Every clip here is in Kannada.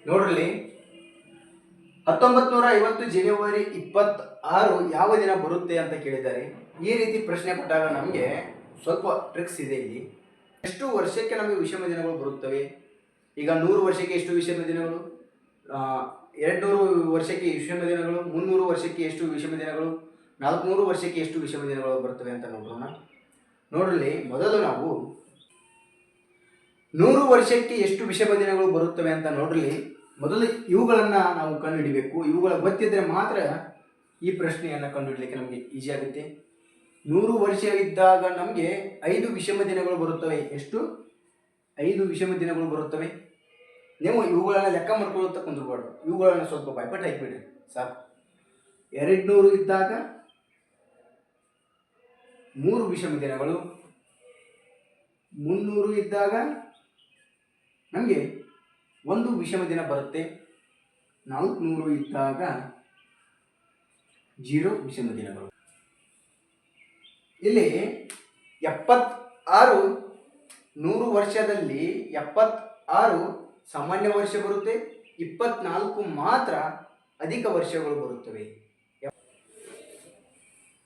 ನೋಡ್ರಿ 1950 ಜನವರಿ 26 ಯಾವ ದಿನ ಬರುತ್ತೆ ಅಂತ ಕೇಳಿದ್ದಾರೆ. ಈ ರೀತಿ ಪ್ರಶ್ನೆ ಕೊಟ್ಟಾಗ ನಮಗೆ ಸ್ವಲ್ಪ ಟ್ರಿಕ್ಸ್ ಇದೆ. ಇಲ್ಲಿ ಎಷ್ಟು ವರ್ಷಕ್ಕೆ ನಮಗೆ ವಿಷಮ ದಿನಗಳು ಬರುತ್ತವೆ? ಈಗ 100 ವರ್ಷಕ್ಕೆ ಎಷ್ಟು ವಿಷಮ ದಿನಗಳು, 200 ವರ್ಷಕ್ಕೆ ವಿಷಮ ದಿನಗಳು, 300 ವರ್ಷಕ್ಕೆ ಎಷ್ಟು ವಿಷಮ ದಿನಗಳು, 400 ವರ್ಷಕ್ಕೆ ಎಷ್ಟು ವಿಷಮ ದಿನಗಳು ಬರುತ್ತವೆ ಅಂತ ನೋಡೋಣ. ನೋಡ್ರಿ, ಮೊದಲು ನಾವು 100 ವರ್ಷಕ್ಕೆ ಎಷ್ಟು ವಿಷಮ ದಿನಗಳು ಬರುತ್ತವೆ ಅಂತ ನೋಡ್ರಿ. ಮೊದಲು ಇವುಗಳನ್ನು ನಾವು ಕಂಡುಹಿಡಿಬೇಕು. ಇವುಗಳ ಗೊತ್ತಿದ್ದರೆ ಮಾತ್ರ ಈ ಪ್ರಶ್ನೆಯನ್ನು ಕಂಡುಹಿಡಲಿಕ್ಕೆ ನಮಗೆ ಈಸಿ ಆಗುತ್ತೆ. 100 ವರ್ಷವಿದ್ದಾಗ ನಮಗೆ 5 ವಿಷಮ ದಿನಗಳು ಬರುತ್ತವೆ. ಎಷ್ಟು? 5 ವಿಷಮ ದಿನಗಳು ಬರುತ್ತವೆ. ನೀವು ಇವುಗಳನ್ನು ಲೆಕ್ಕ ಮಾಡ್ಕೊಳ್ಳುತ್ತಾ ಕುಂದ್ರಬಾರ್ದು. ಇವುಗಳನ್ನು ಸ್ವಲ್ಪ ಬಾಯ್ಪಟ್ಟು ಹಾಕಿಬಿಡ್ರಿ ಸಾಕು. 200 ಇದ್ದಾಗ 3 ವಿಷಮ ದಿನಗಳು, 300 ಇದ್ದಾಗ ನಮಗೆ 1 ವಿಷಮ ದಿನ ಬರುತ್ತೆ, 400 ಇದ್ದಾಗ 0 ವಿಷಮ ದಿನಗಳು. ಇಲ್ಲಿ 76 100 ವರ್ಷದಲ್ಲಿ 76 ಸಾಮಾನ್ಯ ವರ್ಷ ಬರುತ್ತೆ, 24 ಮಾತ್ರ ಅಧಿಕ ವರ್ಷಗಳು ಬರುತ್ತವೆ.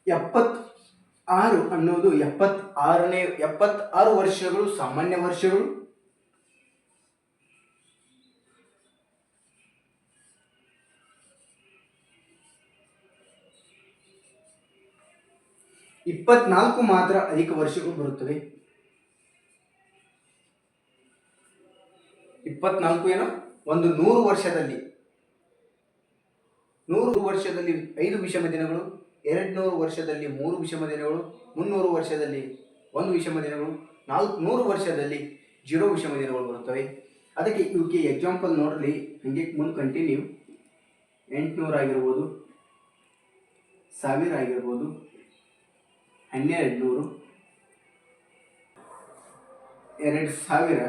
76 ಅನ್ನೋದು 76 ವರ್ಷಗಳು ಸಾಮಾನ್ಯ ವರ್ಷಗಳು, 24 ಮಾತ್ರ ಅಧಿಕ ವರ್ಷಗಳು ಬರುತ್ತವೆ. 24 ಏನು? ಒಂದು 100 ವರ್ಷದಲ್ಲಿ 5 ವಿಷಮ ದಿನಗಳು, 200 ವರ್ಷದಲ್ಲಿ 3 ವಿಷಮ ದಿನಗಳು, 300 ವರ್ಷದಲ್ಲಿ 1 ವಿಷಮ ದಿನಗಳು, 400 ವರ್ಷದಲ್ಲಿ 0 ವಿಷಮ ದಿನಗಳು ಬರುತ್ತವೆ. ಅದಕ್ಕೆ ಇವಕ್ಕೆ ಎಕ್ಸಾಂಪಲ್ ನೋಡ್ರಿ, ಹಂಗೆ ಮುಂದೆ ಕಂಟಿನ್ಯೂ. 800 ಆಗಿರ್ಬೋದು, 1000 ಆಗಿರ್ಬೋದು, 1200, 2000.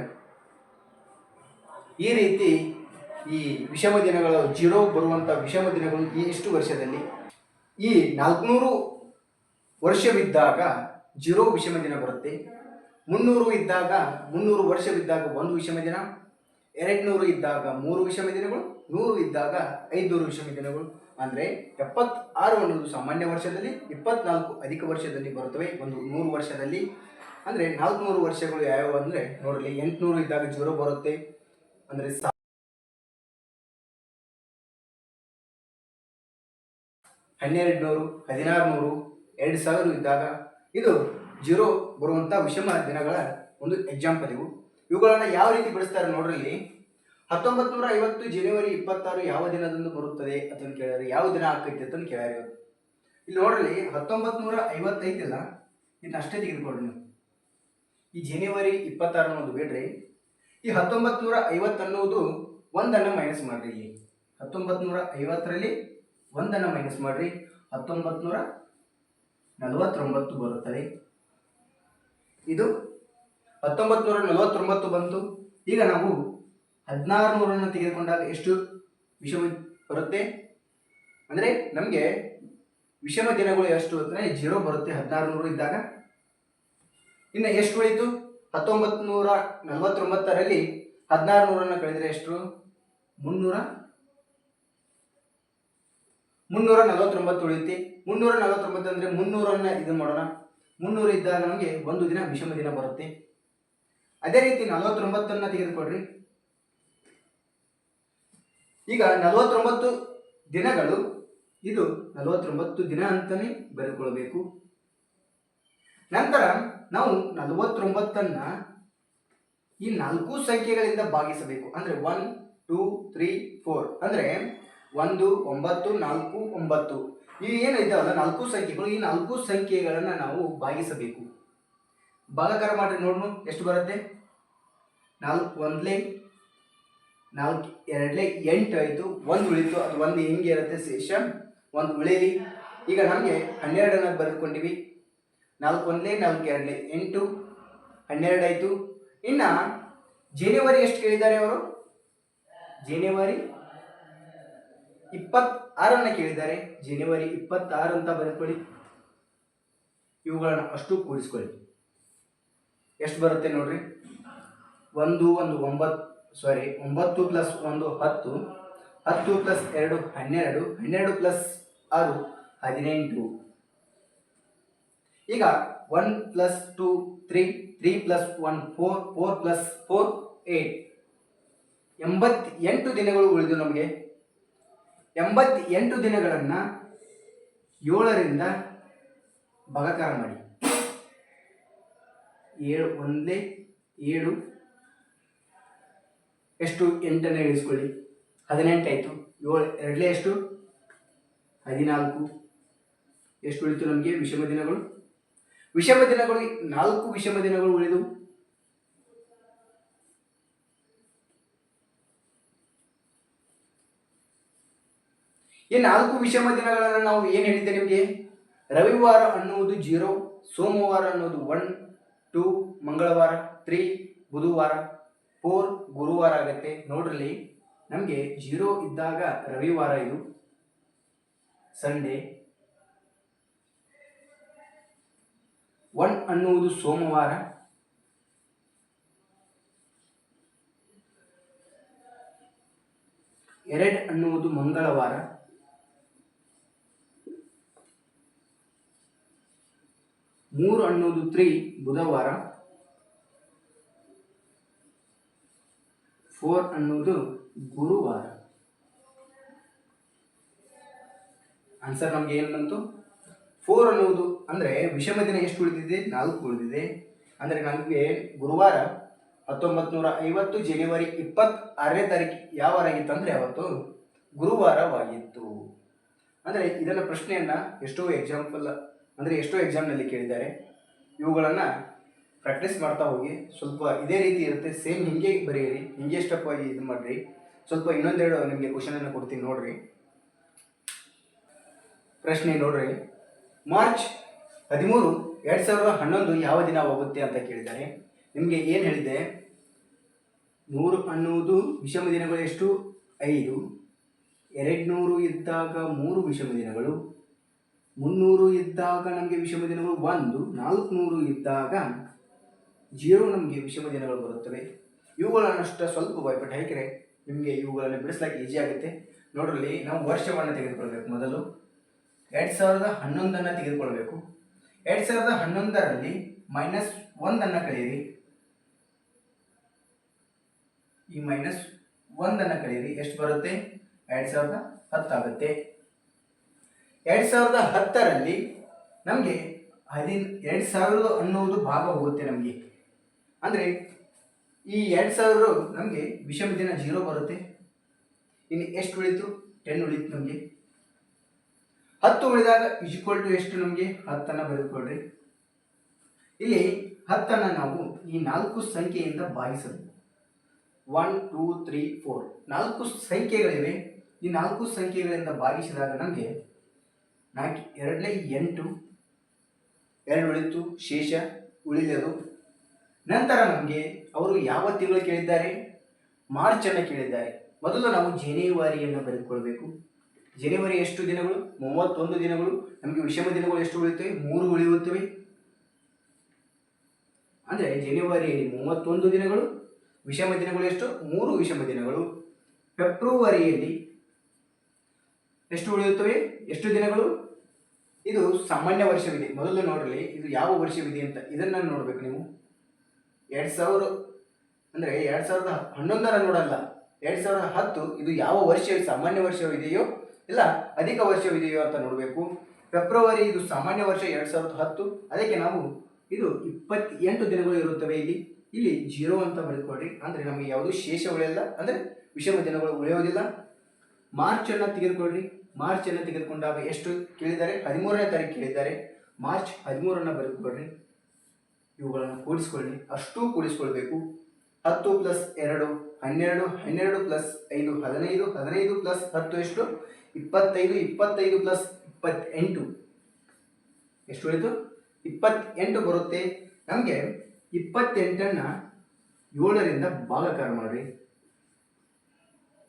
ಈ ರೀತಿ ಈ ವಿಷಮ ದಿನಗಳು 0 ಬರುವಂಥ ವಿಷಮ ದಿನಗಳು ಈ ಎಷ್ಟು ವರ್ಷದಲ್ಲಿ? ಈ 400 ವರ್ಷವಿದ್ದಾಗ 0 ವಿಷಮ ದಿನ ಬರುತ್ತೆ. 300 ಇದ್ದಾಗ 300 ವರ್ಷವಿದ್ದಾಗ 1 ವಿಷಮ ದಿನ, 200 ಇದ್ದಾಗ 3 ವಿಷಮ ದಿನಗಳು, 100 ಇದ್ದಾಗ 500 ವಿಷಮ ದಿನಗಳು. ಅಂದರೆ 76 ಅನ್ನೋದು ಸಾಮಾನ್ಯ ವರ್ಷದಲ್ಲಿ, 24 ಅಧಿಕ ವರ್ಷದಲ್ಲಿ ಬರುತ್ತವೆ ಒಂದು 100 ವರ್ಷದಲ್ಲಿ. ಅಂದರೆ 400 ವರ್ಷಗಳು ಯಾವ್ಯಾವ ಅಂದರೆ ನೋಡಲಿ, 800 ಇದ್ದಾಗ 0 ಬರುತ್ತೆ, ಅಂದರೆ 1200, 1600, 2000 ಇದ್ದಾಗ ಇದು 0 ಬರುವಂಥ ವಿಷಮ ದಿನಗಳ ಒಂದು ಎಕ್ಸಾಂಪಲ್ ಇವು. ಇವುಗಳನ್ನು ಯಾವ ರೀತಿ ಬಿಡಿಸ್ತಾರೆ ನೋಡ್ರಿ. 1950 ಜನವರಿ 26 ಯಾವ ದಿನದಂದು ಬರುತ್ತದೆ ಅಂತ ಕೇಳ್ಯಾರ. ಯಾವ ದಿನ ಆಕೈತಿ ಅಂತ ಕೇಳ್ಯಾರ. ಇಲ್ಲಿ ನೋಡ್ರಿ, 1950 ಐತಿಲ್ಲ, ಇದನ್ನ ಅಷ್ಟೇ ತೆಗೆದುಕೊಡ್ರಿ ನೀವು. ಈ ಜನವರಿ 26 ಅನ್ನೋದು ಬಿಡ್ರಿ. ಈ 1950 ಅನ್ನೋದು 1 ಮೈನಸ್ ಮಾಡ್ರಿ. ಇಲ್ಲಿ 1950ರಲ್ಲಿ 1 ಮೈನಸ್ ಮಾಡ್ರಿ, 1949 ಬರುತ್ತದೆ. ಇದು 1949 ಬಂತು. ಈಗ ನಾವು 1600 ತೆಗೆದುಕೊಂಡಾಗ ಎಷ್ಟು ವಿಷಮ ಬರುತ್ತೆ? ಅಂದರೆ ನಮಗೆ ವಿಷಮ ದಿನಗಳು ಎಷ್ಟು ಅಂದರೆ 0 ಬರುತ್ತೆ 1600 ಇದ್ದಾಗ. ಇನ್ನು ಎಷ್ಟು ಉಳಿತು? 1949ರಲ್ಲಿ 1600 ಕಳೆದರೆ ಎಷ್ಟು? 349 ಉಳಿಯುತ್ತೆ. 349 ಅಂದರೆ 300 ಇದು ಮಾಡೋಣ. 300 ಇದ್ದಾಗ ನಮಗೆ 1 ದಿನ ವಿಷಮ ದಿನ ಬರುತ್ತೆ. ಅದೇ ರೀತಿ 49 ತೆಗೆದುಕೊಡ್ರಿ. ಈಗ 49 ದಿನಗಳು, ಇದು 49 ದಿನ ಅಂತಾನೆ ಬರೆದುಕೊಳ್ಬೇಕು. ನಂತರ ನಾವು 49 ಈ 4 ಸಂಖ್ಯೆಗಳಿಂದ ಭಾಗಿಸಬೇಕು. ಅಂದರೆ 1, 2, 3, 4 ಅಂದರೆ 1, 9, 4, 9 ಇವು ಏನು ಇದ್ದಾವಲ್ಲ 4 ಸಂಖ್ಯೆಗಳು, ಈ 4 ಸಂಖ್ಯೆಗಳನ್ನು ನಾವು ಭಾಗಿಸಬೇಕು. ಭಾಗಾಕಾರ ಮಾಡಿ ನೋಡೋಣ ಎಷ್ಟು ಬರುತ್ತೆ. 4 1 4 2 8 ಆಯಿತು. 1 ಉಳಿತು, ಅದು 1 ಹೆಂಗೆ ಇರುತ್ತೆ ಶೇಷ 1 ಉಳಿಲಿ. ಈಗ ನಮಗೆ 12 ಬರೆದುಕೊಂಡಿವಿ. 4 1 4 2 8 12 ಆಯಿತು. ಇನ್ನು ಜನವರಿ ಎಷ್ಟು ಕೇಳಿದ್ದಾರೆ ಅವರು? ಜನವರಿ 26 ಕೇಳಿದ್ದಾರೆ. ಜನವರಿ 26 ಅಂತ ಬರೆದುಕೊಳ್ಳಿ. ಇವುಗಳನ್ನು ಅಷ್ಟು ಕೂಡಿಸ್ಕೊಳ್ಳಿ. ಎಷ್ಟು ಬರುತ್ತೆ ನೋಡ್ರಿ. 1 1 9 ಸಾರಿ 9 ಪ್ಲಸ್ 1 10, 10 ಪ್ಲಸ್ 2 12, 12 ಪ್ಲಸ್ 6 18. ಈಗ 1 ಪ್ಲಸ್ 2 3, 3 ಪ್ಲಸ್ 1 4, 4 ಪ್ಲಸ್ 4 8. 88 ದಿನಗಳು ಉಳಿದು ನಮಗೆ. 88 ದಿನಗಳನ್ನು 7ರಿಂದ ಭಾಗಾಕಾರ ಮಾಡಿ. 7 1 7 ಎಷ್ಟು 8ಅನ್ನು ಇಳಿಸ್ಕೊಳ್ಳಿ, 18 ಆಯಿತು. 7 2 ಎಷ್ಟು 14. ಎಷ್ಟು ಉಳಿತು ನಮಗೆ ವಿಷಮ ದಿನಗಳು? ವಿಷಮ ದಿನಗಳು 4 ವಿಷಮ ದಿನಗಳು ಉಳಿದು. ಈ 4 ವಿಷಮ ದಿನಗಳನ್ನು ನಾವು ಏನು ಹೇಳಿದ್ದೆ ನಿಮಗೆ? ರವಿವಾರ ಅನ್ನುವುದು 0, ಸೋಮವಾರ ಅನ್ನೋದು 1, 2 ಮಂಗಳವಾರ, 3 ಬುಧವಾರ, 4 ಗುರುವಾರ ಆಗುತ್ತೆ. ನೋಡ್ರಲ್ಲಿ ನಮಗೆ 0 ಇದ್ದಾಗ ರವಿವಾರ, ಇದು ಸಂಡೇ. 1 ಅನ್ನುವುದು ಸೋಮವಾರ, 2 ಅನ್ನುವುದು ಮಂಗಳವಾರ, 3 ಅನ್ನುವುದು 3 ಬುಧವಾರ, 4 ಅನ್ನುವುದು ಗುರುವಾರ. ಆನ್ಸರ್ ನಮ್ಗೆ ಏನು ಬಂತು? 4 ಅನ್ನುವುದು ಅಂದರೆ ವಿಷಮ ದಿನ ಎಷ್ಟು ಉಳಿದಿದೆ? 4 ಉಳಿದಿದೆ. ಅಂದರೆ ನಮಗೆ ಗುರುವಾರ 1950 ಜನವರಿ 26ನೇ ತಾರೀಕು ಯಾವ ವಾರ ಆಗಿತ್ತು ಅಂದರೆ ಅವತ್ತು ಗುರುವಾರವಾಗಿತ್ತು. ಅಂದರೆ ಇದನ್ನು ಪ್ರಶ್ನೆಯನ್ನು ಎಷ್ಟೋ ಎಕ್ಸಾಮ್ನಲ್ಲಿ ಕೇಳಿದ್ದಾರೆ. ಇವುಗಳನ್ನು ಪ್ರಾಕ್ಟೀಸ್ ಮಾಡ್ತಾ ಹೋಗಿ. ಸ್ವಲ್ಪ ಇದೇ ರೀತಿ ಇರುತ್ತೆ, ಸೇಮ್ ಹಿಂಗೆ ಬರೆಯಿರಿ, ಹಿಂಗೆ ಸ್ಟೆಪ್ ಆಗಿ ಇದು ಮಾಡಿರಿ. ಸ್ವಲ್ಪ ಇನ್ನೊಂದೆರಡು ನಿಮಗೆ ಕ್ವಶನನ್ನು ಕೊಡ್ತೀನಿ ನೋಡ್ರಿ. ಪ್ರಶ್ನೆ ನೋಡ್ರಿ. ಮಾರ್ಚ್ 13, 2011 ಯಾವ ದಿನ ಹೋಗುತ್ತೆ ಅಂತ ಕೇಳಿದ್ದಾರೆ. ನಿಮಗೆ ಏನು ಹೇಳಿದೆ? 100 ಅನ್ನುವುದು ವಿಷಮ ದಿನಗಳು ಎಷ್ಟು? 5. 200 ಇದ್ದಾಗ 3 ವಿಷಮ ದಿನಗಳು, 300 ಇದ್ದಾಗ ನಮಗೆ ವಿಷಮ ದಿನಗಳು 1, 400 ಇದ್ದಾಗ 0 ನಮಗೆ ವಿಷಮ ದಿನಗಳು ಬರುತ್ತವೆ. ಇವುಗಳನ್ನಷ್ಟು ಸ್ವಲ್ಪ ಭಯಪಟ್ಟು ಹಾಕಿದರೆ ನಿಮಗೆ ಇವುಗಳನ್ನು ಬಿಡಿಸ್ಲಿಕ್ಕೆ ಈಸಿ ಆಗುತ್ತೆ. ನೋಡ್ರಲ್ಲಿ ನಾವು ವರ್ಷವನ್ನು ತೆಗೆದುಕೊಳ್ಬೇಕು. ಮೊದಲು 2011 ತೆಗೆದುಕೊಳ್ಬೇಕು. 2011ರಲ್ಲಿ -1 ಕಳೆಯಿರಿ. ಈ -1 ಕಳೆಯಿರಿ, ಎಷ್ಟು ಬರುತ್ತೆ? 2010 ಆಗುತ್ತೆ. 2010ರಲ್ಲಿ ನಮಗೆ 2000 ಅನ್ನುವುದು ಭಾಗ ಹೋಗುತ್ತೆ ನಮಗೆ. ಅಂದರೆ ಈ 2000 ನಮಗೆ ವಿಷಮ ದಿನ 0 ಬರುತ್ತೆ. ಇನ್ನು ಎಷ್ಟು ಉಳಿತು? 10 ಉಳಿತು ನಮಗೆ. 10 ಉಳಿದಾಗ = ಎಷ್ಟು ನಮಗೆ? 10ಅನ್ನು ಬರೆದುಕೊಳ್ಳ್ರಿ. ಇಲ್ಲಿ 10ಅನ್ನು ನಾವು ಈ 4 ಸಂಖ್ಯೆಯಿಂದ ಭಾಗಿಸಬೇಕು. 1 2 3 4 4 ಸಂಖ್ಯೆಗಳಿವೆ. ಈ 4 ಸಂಖ್ಯೆಗಳಿಂದ ಭಾಗಿಸಿದಾಗ ನಮಗೆ 4 2 8, 2 ಉಳಿತು, ಶೇಷ ಉಳಿದದು. ನಂತರ ನಮಗೆ ಅವರು ಯಾವ ತಿಂಗಳು ಕೇಳಿದ್ದಾರೆ? ಮಾರ್ಚನ್ನು ಕೇಳಿದ್ದಾರೆ. ಮೊದಲು ನಾವು ಜನವರಿಯನ್ನು ಬರೆದುಕೊಳ್ಬೇಕು. ಜನವರಿ ಎಷ್ಟು ದಿನಗಳು? 31 ದಿನಗಳು. ನಮಗೆ ವಿಷಮ ದಿನಗಳು ಎಷ್ಟು ಉಳಿಯುತ್ತವೆ? 3 ಉಳಿಯುತ್ತವೆ. ಅಂದರೆ ಜನವರಿಯಲ್ಲಿ 31 ದಿನಗಳು, ವಿಷಮ ದಿನಗಳು ಎಷ್ಟು? 3 ವಿಷಮ ದಿನಗಳು. ಫೆಬ್ರವರಿಯಲ್ಲಿ ಎಷ್ಟು ಉಳಿಯುತ್ತವೆ? ಎಷ್ಟು ದಿನಗಳು? ಇದು ಸಾಮಾನ್ಯ ವರ್ಷವಿದೆ. ಮೊದಲು ನೋಡ್ರಿ, ಇದು ಯಾವ ವರ್ಷವಿದೆ ಅಂತ ಇದನ್ನು ನೋಡಬೇಕು ನೀವು. 2000 ಅಂದರೆ 2011 ನೋಡಲ್ಲ, 2010 ಇದು ಯಾವ ವರ್ಷ ಸಾಮಾನ್ಯ ವರ್ಷವಿದೆಯೋ ಇಲ್ಲ ಅಧಿಕ ವರ್ಷವಿದೆಯೋ ಅಂತ ನೋಡಬೇಕು. ಫೆಬ್ರವರಿ ಇದು ಸಾಮಾನ್ಯ ವರ್ಷ 2010, ಅದಕ್ಕೆ ನಾವು ಇದು 28 ದಿನಗಳು ಇರುತ್ತವೆ. ಇಲ್ಲಿ 0 ಅಂತ ಬರೆದುಕೊಡ್ರಿ. ಅಂದರೆ ನಮಗೆ ಯಾವುದು ಶೇಷ ಉಳಿಯಲ್ಲ, ಅಂದರೆ ವಿಷಮ ದಿನಗಳು ಉಳಿಯೋದಿಲ್ಲ. ಮಾರ್ಚನ್ನು ತೆಗೆದುಕೊಳ್ಳ್ರಿ. ಮಾರ್ಚನ್ನು ತೆಗೆದುಕೊಂಡಾಗ ಎಷ್ಟು ಕೇಳಿದ್ದಾರೆ? 13ನೇ ತಾರೀಕು ಕೇಳಿದ್ದಾರೆ. ಮಾರ್ಚ್ 13ಅನ್ನು ಬರೆದುಕೊಡ್ರಿ. ಇವುಗಳನ್ನು ಕೂಡಿಸ್ಕೊಳ್ಳಿ, ಅಷ್ಟೂ ಕೂಡಿಸ್ಕೊಳ್ಬೇಕು. 10 ಪ್ಲಸ್ 2 12, 12 ಪ್ಲಸ್ 5 15, 15 ಪ್ಲಸ್ 10 ಎಷ್ಟು? 25, 25 ಪ್ಲಸ್ 28 ಎಷ್ಟು ಉಳಿತು? 28 ಬರುತ್ತೆ. ನಮಗೆ 28ಅನ್ನು 7ರಿಂದ ಭಾಗಾಕಾರ ಮಾಡಿರಿ.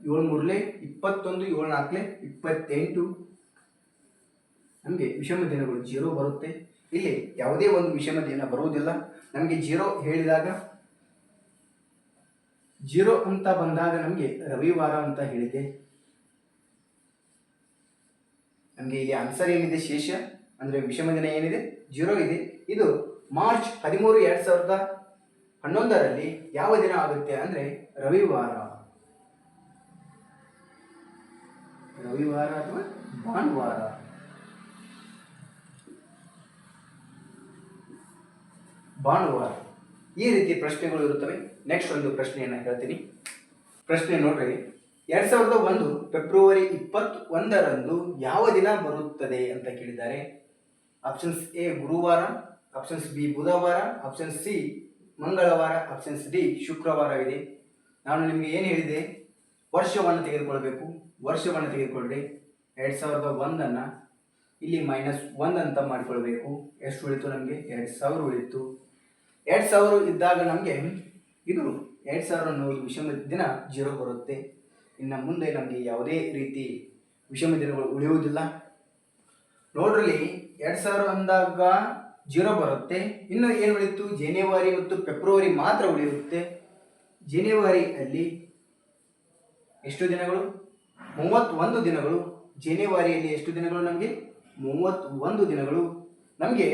7 3 21, 7 4 28. ನಮಗೆ ವಿಷಮ ದಿನಗಳು 0 ಬರುತ್ತೆ. ಇಲ್ಲಿ ಯಾವುದೇ ಒಂದು ವಿಷಮ ದಿನ ಬರುವುದಿಲ್ಲ. ನಮಗೆ 0 ಹೇಳಿದಾಗ 0 ಅಂತ ಬಂದಾಗ ನಮಗೆ ರವಿವಾರ ಅಂತ ಹೇಳಿದೆ. ನಮಗೆ ಇಲ್ಲಿ ಆನ್ಸರ್ ಏನಿದೆ, ಶೇಷ ಅಂದರೆ ವಿಷಮ ದಿನ ಏನಿದೆ 0 ಇದೆ. ಇದು ಮಾರ್ಚ್ 13, 2011ರಲ್ಲಿ ಯಾವ ದಿನ ಆಗುತ್ತೆ ಅಂದರೆ ರವಿವಾರ. ರವಿವಾರ ಅಥವಾ ಭಾನುವಾರ. ಭಾನುವಾರ. ಈ ರೀತಿ ಪ್ರಶ್ನೆಗಳು ಇರುತ್ತವೆ. ನೆಕ್ಸ್ಟ್ ಒಂದು ಪ್ರಶ್ನೆಯನ್ನು ಹೇಳ್ತೀನಿ. ಪ್ರಶ್ನೆ ನೋಡ್ರಿ, 2001 ಫೆಬ್ರವರಿ 21ರಂದು ಯಾವ ದಿನ ಬರುತ್ತದೆ ಅಂತ ಕೇಳಿದ್ದಾರೆ. ಆಪ್ಷನ್ಸ್ ಎ ಗುರುವಾರ, ಆಪ್ಷನ್ಸ್ ಬಿ ಬುಧವಾರ, ಆಪ್ಷನ್ ಸಿ ಮಂಗಳವಾರ, ಆಪ್ಷನ್ಸ್ ಡಿ ಶುಕ್ರವಾರವಿದೆ. ನಾನು ನಿಮಗೆ ಏನು ಹೇಳಿದೆ, ವರ್ಷವನ್ನು ತೆಗೆದುಕೊಳ್ಬೇಕು. ವರ್ಷವನ್ನು ತೆಗೆದುಕೊಳ್ಳ್ರಿ. 2001 ಇಲ್ಲಿ -1 ಅಂತ ಮಾಡಿಕೊಳ್ಬೇಕು. ಎಷ್ಟು ಉಳಿತು ನಮಗೆ? 2000 ಉಳಿತು. 2000 ಇದ್ದಾಗ ನಮಗೆ ಇದು 2000 ಅನ್ನೋದು ವಿಷಮ ದಿನ 0 ಬರುತ್ತೆ. ಇನ್ನು ಮುಂದೆ ನಮಗೆ ಯಾವುದೇ ರೀತಿ ವಿಷಮ ದಿನಗಳು ಉಳಿಯುವುದಿಲ್ಲ. ನೋಡ್ರಲ್ಲಿ 2000 ಅಂದಾಗ 0 ಬರುತ್ತೆ. ಇನ್ನು ಏನು ಉಳಿತು? ಜನವರಿ ಮತ್ತು ಫೆಬ್ರವರಿ ಮಾತ್ರ ಉಳಿಯುತ್ತೆ. ಜನವರಿಯಲ್ಲಿ ಎಷ್ಟು ದಿನಗಳು? 31 ದಿನಗಳು. ಜನವರಿಯಲ್ಲಿ ಎಷ್ಟು ದಿನಗಳು ನಮಗೆ? 31 ದಿನಗಳು. ನಮಗೆ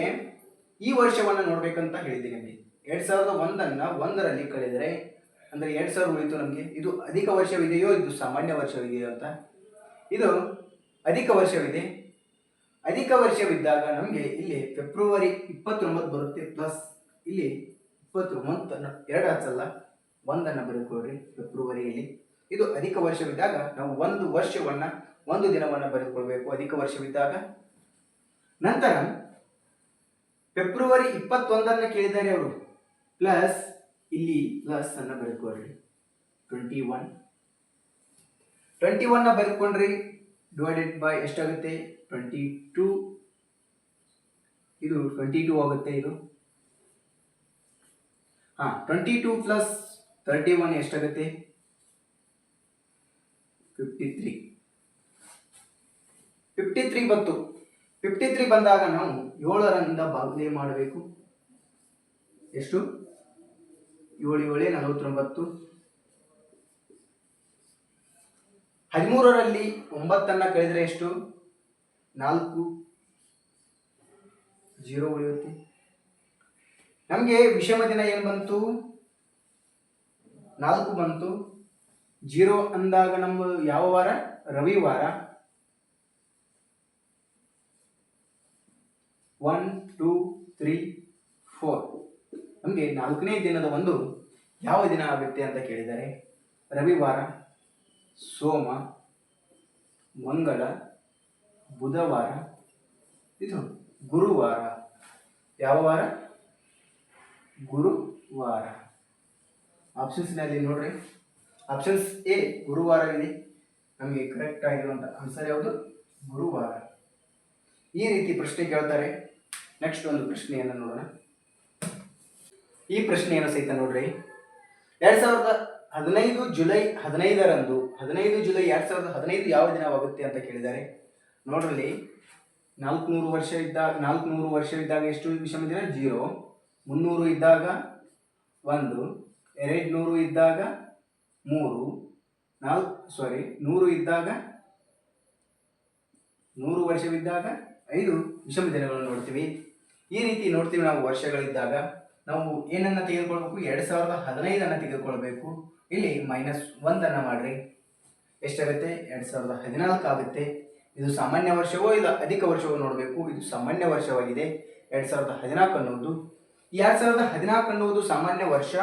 ಈ ವರ್ಷವನ್ನು ನೋಡ್ಬೇಕಂತ ಹೇಳಿದ್ದೀನಿ. ನಮಗೆ 2001 1ರಲ್ಲಿ ಕಳೆದರೆ ಅಂದರೆ 2000 ಉಳಿತು ನಮಗೆ. ಇದು ಅಧಿಕ ವರ್ಷವಿದೆಯೋ ಇದು ಸಾಮಾನ್ಯ ವರ್ಷವಿದೆಯೋ ಅಂತ. ಇದು ಅಧಿಕ ವರ್ಷವಿದೆ. ಅಧಿಕ ವರ್ಷವಿದ್ದಾಗ ನಮಗೆ ಇಲ್ಲಿ ಫೆಬ್ರವರಿ 29 ಬರುತ್ತೆ. ಪ್ಲಸ್ ಇಲ್ಲಿ 29 2 ಹಚ್ಚಲ್ಲ, 1 ಬರೆದುಕೊಳ್ಳ್ರಿ. ಫೆಬ್ರವರಿಯಲ್ಲಿ ಇದು ಅಧಿಕ ವರ್ಷವಿದ್ದಾಗ ನಾವು ಒಂದು ದಿನವನ್ನು ಬರೆದುಕೊಳ್ಬೇಕು ಅಧಿಕ ವರ್ಷವಿದ್ದಾಗ. ನಂತರ ಫೆಬ್ರವರಿ 21 ಕೇಳಿದ್ದಾರೆ ಅವರು. ಪ್ಲಸ್ ಇಲ್ಲಿ ಪ್ಲಸ್ ಅನ್ನು ಬರೆದುಕೊಳ್ರಿ. 21 ಬರೆದುಕೊಂಡ್ರಿ. ಡಿವೈಡೆಡ್ ಬೈ ಎಷ್ಟಾಗುತ್ತೆ? 22. ಇದು 22 ಆಗುತ್ತೆ. ಇದು 22 ಪ್ಲಸ್ 31 ಎಷ್ಟಾಗುತ್ತೆ? 53. 53 ಬಂತು. 53 ಬಂದಾಗ ನಾವು 7ರಿಂದ ಭಾಗಲೇ ಮಾಡಬೇಕು. ಎಷ್ಟು? 7 7 49. 13ರಲ್ಲಿ 9 ಕಳೆದರೆ ಎಷ್ಟು? 4. 0 ಉಳಿಯುತ್ತೆ. ನಮಗೆ ವಿಷಮ ದಿನ ಏನು ಬಂತು? 4 ಬಂತು. 0 ಅಂದಾಗ ನಮ್ಮ ಯಾವ ವಾರ? ರವಿವಾರ. 1 2 3 4 ನಮಗೆ 4ನೇ ದಿನದ ಒಂದು ಯಾವ ದಿನ ಆಗುತ್ತೆ ಅಂತ ಕೇಳಿದ್ದಾರೆ. ರವಿವಾರ, ಸೋಮ, ಮಂಗಳ, ಬುಧವಾರ, ಇದು ಗುರುವಾರ. ಯಾವ ವಾರ? ಗುರುವಾರ. ಆಪ್ಷನ್ಸ್ನಲ್ಲಿ ನೋಡ್ರಿ, ಆಪ್ಷನ್ಸ್ ಎ ಗುರುವಾರವಿದೆ. ನಮಗೆ ಕರೆಕ್ಟ್ ಆಗಿರುವಂಥ ಆನ್ಸರ್ ಯಾವುದು? ಗುರುವಾರ. ಈ ರೀತಿ ಪ್ರಶ್ನೆ ಕೇಳ್ತಾರೆ. ನೆಕ್ಸ್ಟ್ ಒಂದು ಪ್ರಶ್ನೆಯನ್ನು ನೋಡೋಣ. ಈ ಪ್ರಶ್ನೆಯನ್ನು ಸಹಿತ ನೋಡ್ರಿ, 2015 ಜುಲೈ 15ರಂದು 15 ಜುಲೈ 2015 ಯಾವ ದಿನವಾಗುತ್ತೆ ಅಂತ ಕೇಳಿದ್ದಾರೆ. ನೋಡ್ರಲ್ಲಿ 400 ವರ್ಷ ಇದ್ದಾಗ ಎಷ್ಟು ವಿಷಮ ದಿನ? 0. 300 ಇದ್ದಾಗ 1, 200 ಇದ್ದಾಗ 3, 100 ಇದ್ದಾಗ 100 ವರ್ಷವಿದ್ದಾಗ 5 ವಿಷಮ ದಿನಗಳನ್ನು ನೋಡ್ತೀವಿ. ಈ ರೀತಿ ನೋಡ್ತೀವಿ ನಾವು ವರ್ಷಗಳಿದ್ದಾಗ. ನಾವು ಏನನ್ನು ತೆಗೆದುಕೊಳ್ಬೇಕು? 2015 ತೆಗೆದುಕೊಳ್ಬೇಕು. ಇಲ್ಲಿ -1 ಮಾಡ್ರಿ. ಎಷ್ಟಾಗುತ್ತೆ? 2014 ಆಗುತ್ತೆ. ಇದು ಸಾಮಾನ್ಯ ವರ್ಷವೋ ಇಲ್ಲ ಅಧಿಕ ವರ್ಷವೋ ನೋಡಬೇಕು. ಇದು ಸಾಮಾನ್ಯ ವರ್ಷವಾಗಿದೆ 2014 ಅನ್ನೋದು. ಈ 2014 ಅನ್ನುವುದು ಸಾಮಾನ್ಯ ವರ್ಷ.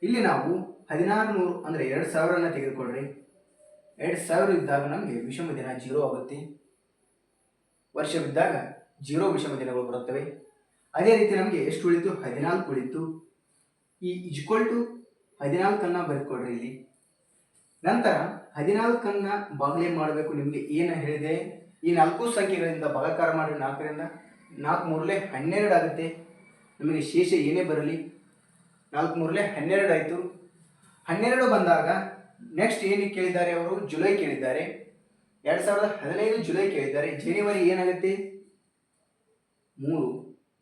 ಇಲ್ಲಿ ನಾವು 1600 ಅಂದರೆ 2000 ತೆಗೆದುಕೊಳ್ರಿ. 2000 ಇದ್ದಾಗ ನಮಗೆ ವಿಷಮ ದಿನ 0 ಆಗುತ್ತೆ. ವರ್ಷವಿದ್ದಾಗ 0 ವಿಷಮ ದಿನಗಳು ಬರುತ್ತವೆ. ಅದೇ ರೀತಿ ನಮಗೆ ಎಷ್ಟು ಉಳಿತು? 14 ಉಳಿತು. ಈ =14 ಬರೆದುಕೊಳ್ರಿ ಇಲ್ಲಿ. ನಂತರ 14 ಭಾಗಲೇ ಮಾಡಬೇಕು. ನಿಮಗೆ ಏನು ಹೇಳಿದೆ? ಈ 4 ಸಂಖ್ಯೆಗಳಿಂದ ಭಾಗಾಕಾರ ಮಾಡಿ 4ರಿಂದ 4 3 12 ಆಗುತ್ತೆ. ನಮಗೆ ಶೇಷ ಏನೇ ಬರಲಿ 4 3 12 ಆಯಿತು. 12 ಬಂದಾಗ ನೆಕ್ಸ್ಟ್ ಏನು ಕೇಳಿದ್ದಾರೆ ಅವರು? ಜುಲೈ ಕೇಳಿದ್ದಾರೆ. 2015 ಜುಲೈ ಕೇಳಿದ್ದಾರೆ. ಜನವರಿ ಏನಾಗುತ್ತೆ? 3.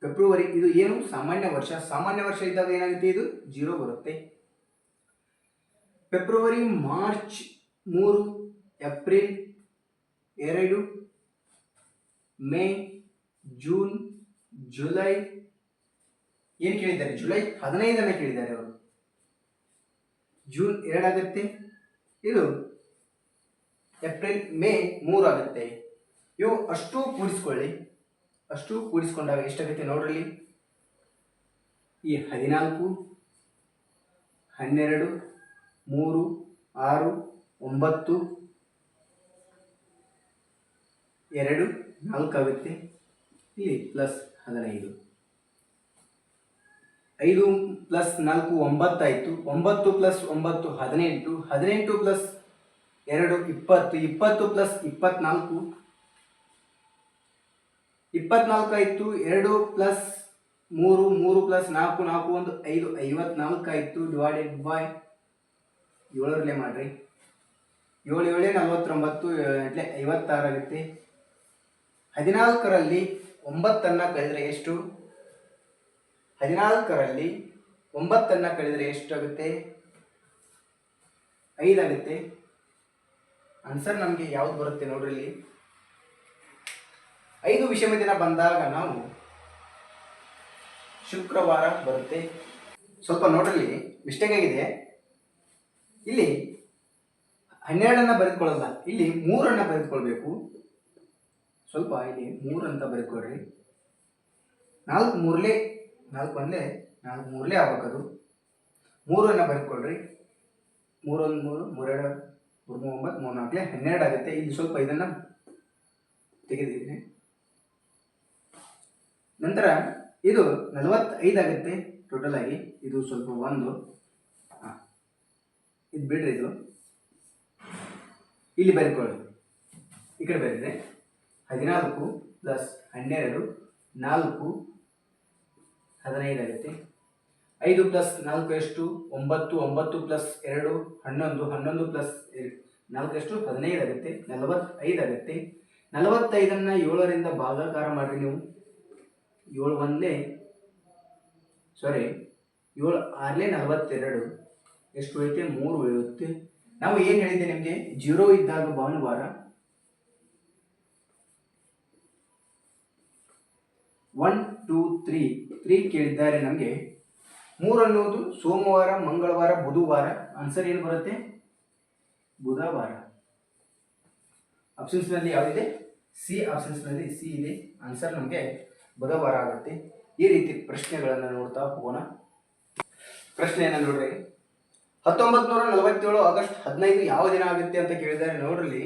ಫೆಬ್ರವರಿ ಇದು ಏನು? ಸಾಮಾನ್ಯ ವರ್ಷ. ಸಾಮಾನ್ಯ ವರ್ಷ ಇದ್ದಾಗ ಏನಾಗುತ್ತೆ? ಇದು 0 ಬರುತ್ತೆ. February, March 3, April 2, May, June, July ಏನು ಕೇಳಿದ್ದಾರೆ? ಜುಲೈ 15 ಕೇಳಿದ್ದಾರೆ ಅವರು. ಜೂನ್ 2 ಆಗುತ್ತೆ. ಇದು ಏಪ್ರಿಲ್, ಮೇ 3 ಆಗುತ್ತೆ. ಇವು ಅಷ್ಟು ಕೂಡಿಸ್ಕೊಳ್ಳಿ. ಅಷ್ಟು ಕೂಡಿಸ್ಕೊಂಡಾಗ ಎಷ್ಟಾಗುತ್ತೆ ನೋಡ್ರಿ. ಈ 14, 12, 3, 6, 9, 2, 4 ಆಗುತ್ತೆ. ಇಲ್ಲಿ ಪ್ಲಸ್ 15, 5 ಪ್ಲಸ್ 4 9 ಆಯಿತು. 9 ಪ್ಲಸ್ 9 18, 18 ಪ್ಲಸ್ 2 20, 20 ಪ್ಲಸ್ 24 24 ಆಯಿತು. 2 ಪ್ಲಸ್ 3 3 ಪ್ಲಸ್ 4 4 1 5 54 ಆಯಿತು. ಡಿವೈಡೆಡ್ ಬೈ 7 ಮಾಡಿರಿ. 7 7 49 56 ಆಗುತ್ತೆ. 14ರಲ್ಲಿ 9 ಕಳೆದರೆ ಎಷ್ಟು? 14ರಲ್ಲಿ 9 ಕಳೆದರೆ ಎಷ್ಟಾಗುತ್ತೆ? 5 ಆಗುತ್ತೆ. ಆನ್ಸರ್ ನಮಗೆ ಯಾವ್ದು ಬರುತ್ತೆ ನೋಡ್ರಿ. ಇಲ್ಲಿ 5 ವಿಷಮ ದಿನ ಬಂದಾಗ ನಾವು ಶುಕ್ರವಾರ ಬರುತ್ತೆ. ಸ್ವಲ್ಪ ನೋಡ್ರಿ, ಮಿಸ್ಟೇಕ್ ಆಗಿದೆ. ಇಲ್ಲಿ 12 ಬರೆದುಕೊಳ್ಳಲ್ಲ, ಇಲ್ಲಿ 3 ಬರೆದುಕೊಳ್ಬೇಕು. ಸ್ವಲ್ಪ ಇಲ್ಲಿ 3 ಅಂತ ಬರೆದುಕೊಳ್ರಿ. 4 3 4 1 4 3 ಆಗ್ಬೇಕದು. 3 ಬರೆದುಕೊಳ್ರಿ. 3 1 3 3 2 3 9 3 4 12 ಆಗುತ್ತೆ. ಇಲ್ಲಿ ಸ್ವಲ್ಪ ಇದನ್ನು ತೆಗೆದಿದ್ದೀನಿ. ನಂತರ ಇದು 45 ಆಗುತ್ತೆ ಟೋಟಲ್ ಆಗಿ. ಇದು ಸ್ವಲ್ಪ 1 ಇದು ಬಿಡ್ರಿ. ಇದು ಇಲ್ಲಿ ಬರೆದುಕೊಳ್ಳಿ. ಈ ಕಡೆ ಬರೆದ್ರೆ 14 ಪ್ಲಸ್ 12 4 15 ಆಗುತ್ತೆ. 5 ಪ್ಲಸ್ 4 ಎಷ್ಟು? 9 9 ಪ್ಲಸ್ 2 11 11 ಪ್ಲಸ್ 4 ಎಷ್ಟು? 15 ಆಗುತ್ತೆ. 45 ಆಗುತ್ತೆ. 45ನ್ನು 7ರಿಂದ ಭಾಗಾಕಾರ ಮಾಡಿರಿ ನೀವು. 7 1 ಸಾರಿ 7 6 42 ಎಷ್ಟು ಉಳಿಯುತ್ತೆ? 3 ಉಳಿಯುತ್ತೆ. ನಾವು ಏನು ಹೇಳಿದ್ದೆ ನಿಮಗೆ? 0 ಇದ್ದಾಗ ಭಾನುವಾರ, 1 2 3 ಕೇಳಿದ್ದಾರೆ ನಮಗೆ. 3 ಅನ್ನೋದು ಸೋಮವಾರ, ಮಂಗಳವಾರ, ಬುಧವಾರ. ಆನ್ಸರ್ ಏನು ಬರುತ್ತೆ? ಬುಧವಾರ. ಆಪ್ಷನ್ಸ್ನಲ್ಲಿ ಯಾವುದಿದೆ? ಸಿ. ಆಪ್ಷನ್ಸ್ನಲ್ಲಿ ಸಿ ಇದೆ. ಆನ್ಸರ್ ನಮಗೆ ಬುಧವಾರ ಆಗುತ್ತೆ. ಈ ರೀತಿ ಪ್ರಶ್ನೆಗಳನ್ನು ನೋಡ್ತಾ ಹೋಗೋಣ. ಪ್ರಶ್ನೆಯನ್ನು ನೋಡ್ರಿ. 1947 ಆಗಸ್ಟ್ 15 ಯಾವ ದಿನ ಆಗುತ್ತೆ ಅಂತ ಕೇಳಿದ್ದಾರೆ ನೋಡ್ರಿ.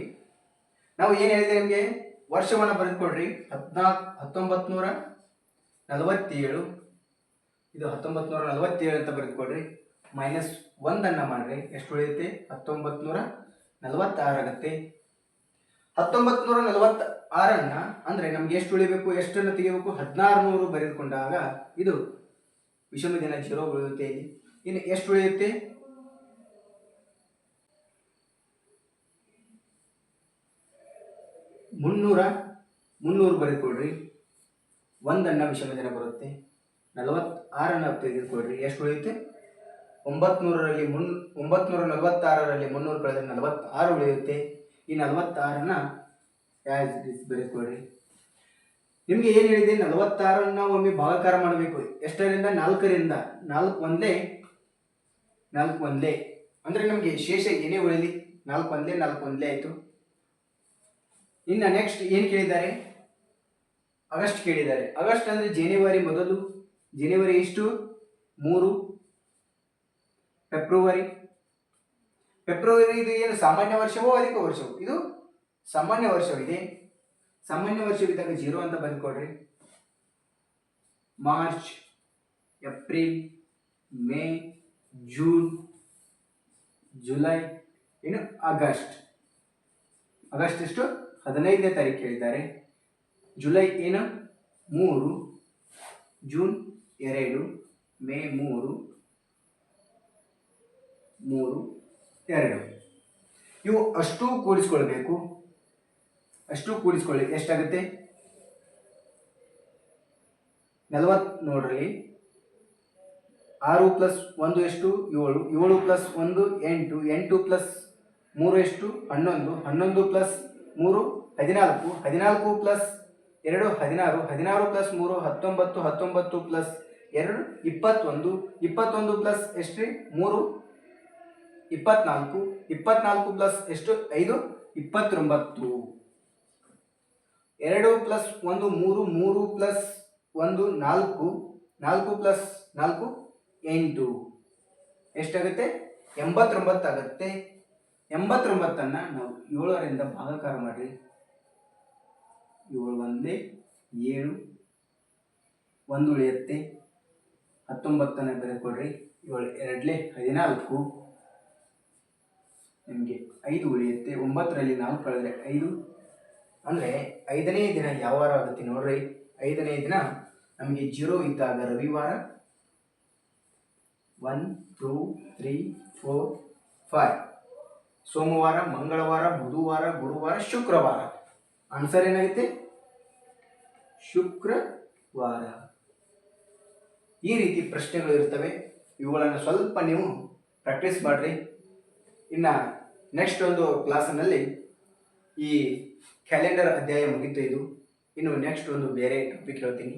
ನಾವು ಏನು ಹೇಳಿದೆ ನಿಮಗೆ? ವರ್ಷವನ್ನು ಬರೆದುಕೊಡ್ರಿ. 1947 ಇದು 1947 ಅಂತ ಬರೆದುಕೊಡ್ರಿ. -1 ಮಾಡಿರಿ. ಎಷ್ಟು ಉಳಿಯುತ್ತೆ? 1946 ಆಗುತ್ತೆ. 1946 ಅಂದರೆ ನಮ್ಗೆ ಎಷ್ಟು ಉಳಿಬೇಕು? ಎಷ್ಟನ್ನು ತೆಗಿಬೇಕು? 1600 ಬರೆದುಕೊಂಡಾಗ ಇದು ವಿಷಮ ದಿನ 0 ಉಳಿಯುತ್ತೆ. ಇಲ್ಲಿ ಇನ್ನು ಎಷ್ಟು ಉಳಿಯುತ್ತೆ? 300 ಬರೆದುಕೊಡ್ರಿ. 1 ವಿಷಮ ದಿನ ಬರುತ್ತೆ. 46 ತೆಗೆದುಕೊಡ್ರಿ. ಎಷ್ಟು ಉಳಿಯುತ್ತೆ? 900ರಲ್ಲಿ 946ರಲ್ಲಿ 300 ಕಳೆದ್ರೆ 46 ಉಳಿಯುತ್ತೆ. ಈ 46ನ್ನು ಬರೆದುಕೊಡ್ರಿ. ನಿಮಗೆ ಏನು ಹೇಳಿದೆ? 46ನ್ನು ಒಮ್ಮೆ ಭಾಗಾಕಾರ ಮಾಡಬೇಕು. ಎಷ್ಟರಿಂದ? 4ರಿಂದ. 4 1 ಅಂದರೆ ನಮಗೆ ಶೇಷ ಏನೇ ಉಳಿಲಿ? 4 1 ಆಯಿತು. ಇನ್ನು ನೆಕ್ಸ್ಟ್ ಏನು ಕೇಳಿದ್ದಾರೆ? ಆಗಸ್ಟ್ ಕೇಳಿದ್ದಾರೆ. ಆಗಸ್ಟ್ ಅಂದರೆ ಜನವರಿ ಮೊದಲು. ಜನವರಿ ಎಷ್ಟು? 3. ಫೆಬ್ರವರಿ ಇದು ಏನು ಸಾಮಾನ್ಯ ವರ್ಷವೋ ಅಧಿಕ ವರ್ಷವೋ? ಇದು ಸಾಮಾನ್ಯ ವರ್ಷವಿದೆ. ಸಾಮಾನ್ಯ ವರ್ಷವಿದ್ದಾಗ 0 ಅಂತ ಬರೆದುಕೊಡ್ರಿ. March, April, May, June, July, ಇನ್ನು ಆಗಸ್ಟ್. ಆಗಸ್ಟ್ ಎಷ್ಟು? 15ನೇ ತಾರೀಕು ಹೇಳಿದ್ದಾರೆ. ಜುಲೈ ಏನು? 3, ಜೂನ್ 2, ಮೇ 3, 2 ಇವು ಅಷ್ಟು ಕೂಡಿಸ್ಕೊಳ್ಬೇಕು. ಅಷ್ಟು ಕೂಡಿಸ್ಕೊಳ್ಳಿ. ಎಷ್ಟಾಗುತ್ತೆ? 40 ನೋಡ್ರಿ. 6 ಪ್ಲಸ್ 1 ಎಷ್ಟು 7, 7 ಪ್ಲಸ್ 1 8, 8 ಪ್ಲಸ್ 3 ಎಷ್ಟು 11, 11 plus 3 14, 14 plus 2 16, 16 plus 3 19, 19 plus 2 21, 21 plus ಎಷ್ಟು ರೀ 3 24, 24 ಪ್ಲಸ್ ಎಷ್ಟು 5 29, 2 ಪ್ಲಸ್ 1 3, 3 ಪ್ಲಸ್ 1 4, 4 ಪ್ಲಸ್ 4 8 ಎಷ್ಟಾಗುತ್ತೆ 89 ಆಗುತ್ತೆ. 89ಅನ್ನು ನಾವು 7ರಿಂದ ಭಾಗಾಕಾರ ಮಾಡಿರಿ. 7 1 7, 1 ಉಳಿಯುತ್ತೆ. 19ಅನ್ನು ಬರೆದುಕೊಡ್ರಿ. 7 2 14, ನಿಮಗೆ 5 ಉಳಿಯುತ್ತೆ. 9ರಲ್ಲಿ 4 ಕಳೆದ್ರೆ 5, ಅಂದರೆ 5ನೇ ದಿನ ಯಾವ ವಾರ ಆಗುತ್ತೆ ನೋಡ್ರಿ. 5ನೇ ದಿನ ನಮಗೆ 0 ಇದ್ದಾಗ ರವಿವಾರ. 1 2 3 4 5 ಸೋಮವಾರ, ಮಂಗಳವಾರ, ಬುಧವಾರ, ಗುರುವಾರ, ಶುಕ್ರವಾರ. ಆನ್ಸರ್ ಏನಾಗುತ್ತೆ ಶುಕ್ರವಾರ. ಈ ರೀತಿ ಪ್ರಶ್ನೆಗಳು ಇರ್ತವೆ. ಇವುಗಳನ್ನು ಸ್ವಲ್ಪ ನೀವು ಪ್ರಾಕ್ಟೀಸ್ ಮಾಡಿರಿ. ಇನ್ನು ನೆಕ್ಸ್ಟ್ ಒಂದು ಕ್ಲಾಸಿನಲ್ಲಿ ಈ ಕ್ಯಾಲೆಂಡರ್ ಅಧ್ಯಾಯ ಮುಗಿತು. ಇದು ಇನ್ನು ನೆಕ್ಸ್ಟ್ ಒಂದು ಬೇರೆ ಟಾಪಿಕ್ ಹೇಳ್ತೀನಿ.